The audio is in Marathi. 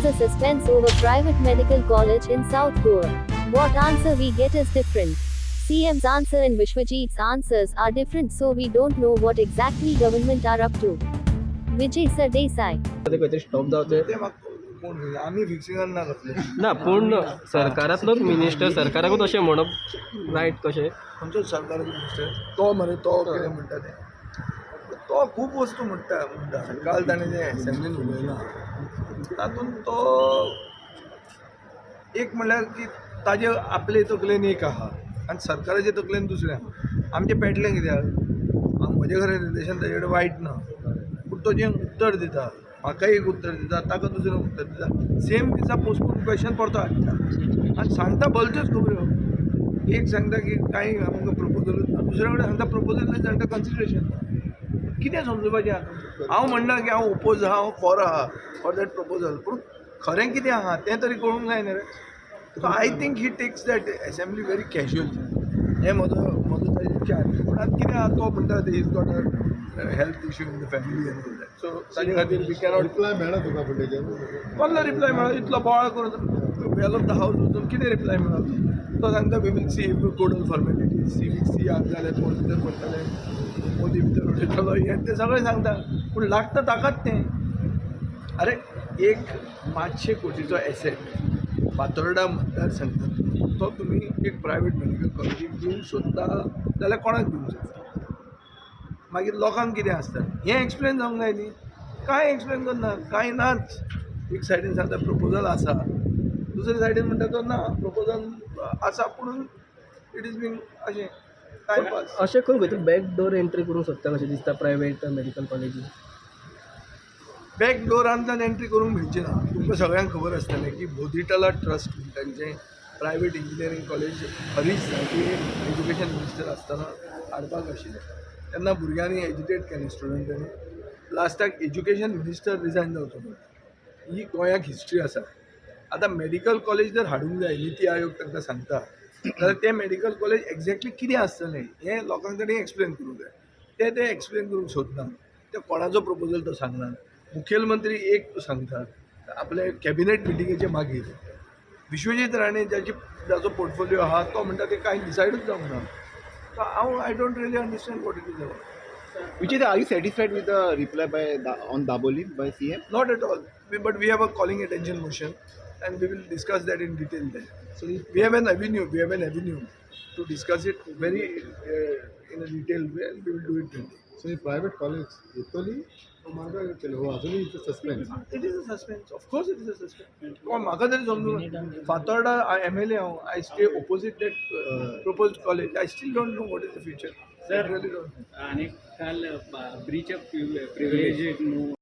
a suspense over private medical college in South Goa. What answer we get is different. CM's answer and Vishwajit's answers are different, so we don't know what exactly government are up to. Vijay Sardesai. काहीतरी स्टॉप जावचे ते म्हाका कोण सांगता? आमी फिक्सिंगान ना कसले ना पूण सरकारांतलोच मिनिस्टर सरकाराकूच अशें म्हणप रायट कशें खंयचो सरकाराचो मिनिस्टर तो मरे तो कितें म्हणटा तें तो खूब वस्तू म्हणटा काल ताणें जें एसेंब्लीन उलयलां तातूंत तो एक म्हणल्यार की ताजे आपले तकलेन एक आहा आनी सरकाराचे तकलेन दुसरें आहा. आमचें पेटलें कित्याक म्हजें खरें रिलेशन ताजे कडेन वायट ना पूण तो जें उत्तर दिता म्हाका एक उत्तर दिता ताका दुसरें उत्तर दिता सेम दिसा पोस्टपोन क्वेश्चन परतो हाडटा आनी सांगता भलत्योच खबऱ्यो एक सांगता की कांय आमकां प्रपोजल दुसरे कडेन सांगता प्रपोजल ना सांगता कन्सिडरेशन ना कितें समजुपाचें आतां हांव म्हणना की हांव ओपोज आहा हांव फॉर आहा फॉर दॅट प्रपोजल पूण खरें कितें आहा तें तरी कळूंक जाय न्ही रे so I think he takes that assembly very casually हें म्हजो ताजें विचार पूण आतां कितें आहा तो म्हणटा ते is got a health issue in the family end all that so ताजे खातीर वी कॅनॉट रिप्लाय मेळ्ळा तुका फुडें कसलो रिप्लाय मेळ्ळो इतलो बोवाळ करून वेल ऑफ द हावस वचून कितें रिप्लाय मेळ्ळो तो सांगता we will see total formality सी आज जालें कोण भितर पडटलें मोदी भितर उडयतलो हें तें सगळें सांगता पूण लागता ताकाच तें अरे एक 500 कोटीचो एसेट फातोर्डा मतदारसंघात तो तुमी एक प्रायवेट मेडिकल कॉलेजीक दिवंक सोदता जाल्यार कोणाक दिवंक सोदता मागीर लोकांक कितें आसता हें एक्सप्लेन जावंक जाय न्ही कांय एक्सप्लेन करना कांय नाच एक सायडीन सांगता प्रपोजल आसा दुसरे सायडीन म्हणटा तो ना प्रपोजल आसा पूण इट इज बीन अशें टायमपास अशें खंय खंय बॅक डोर एंट्री करूंक सोदता कशें दिसता प्रायवेट मेडिकल कॉलेजीन बॅक डोरांतल्यान एंट्री करूंक मेळची ना तुमकां सगळ्यांक खबर आसतलें की बोधिटला ट्रस्ट तांचें private engineering college Harish Salvi education minister आसतना हाडपाक आशिल्लें तेन्ना भुरग्यांनी एज्युकेट केलें स्टुडंटांनी लास्टाक एज्युकेशन मिनिस्टर रिजायन जावचो पडलो ही गोंयाक हिस्ट्री आसा आतां मेडिकल कॉलेज जर हाडूंक जाय निती आयोग तांकां सांगता जाल्यार तें मेडिकल कॉलेज एक्झॅक्टली कितें आसतलें हें लोकां कडेन एक्सप्लेन करूंक जाय ते एक्सप्लेन करूंक सोदना ते कोणाचो प्रपोजल तो सांगना मुखेलमंत्री एक सांगता आपले कॅबिनेट मिटिंगेचे मागीर विश्वजीत राणे जाचो पोर्टफोलियो आहा तो म्हणटा ते कांय डिसायडूच जावंक ना सो हांव I don't really understand what it is about Vijay, are you satisfied with the reply on Daboli by CM? Not at all. But we have a calling attention motion, and we will discuss that in detail then. So we have an avenue to discuss it very in a detailed way, and we will do it then. So the private college, totally, it's a suspense. It is a suspense. Of course, it is a suspense. म्हाका तरी समजून फातोर्डा MLA हांव I stay opposite that proposed college. I still don't know what is the future. I really don't know. आणि काल ब्रीच ऑफ प्रिव्हिलेज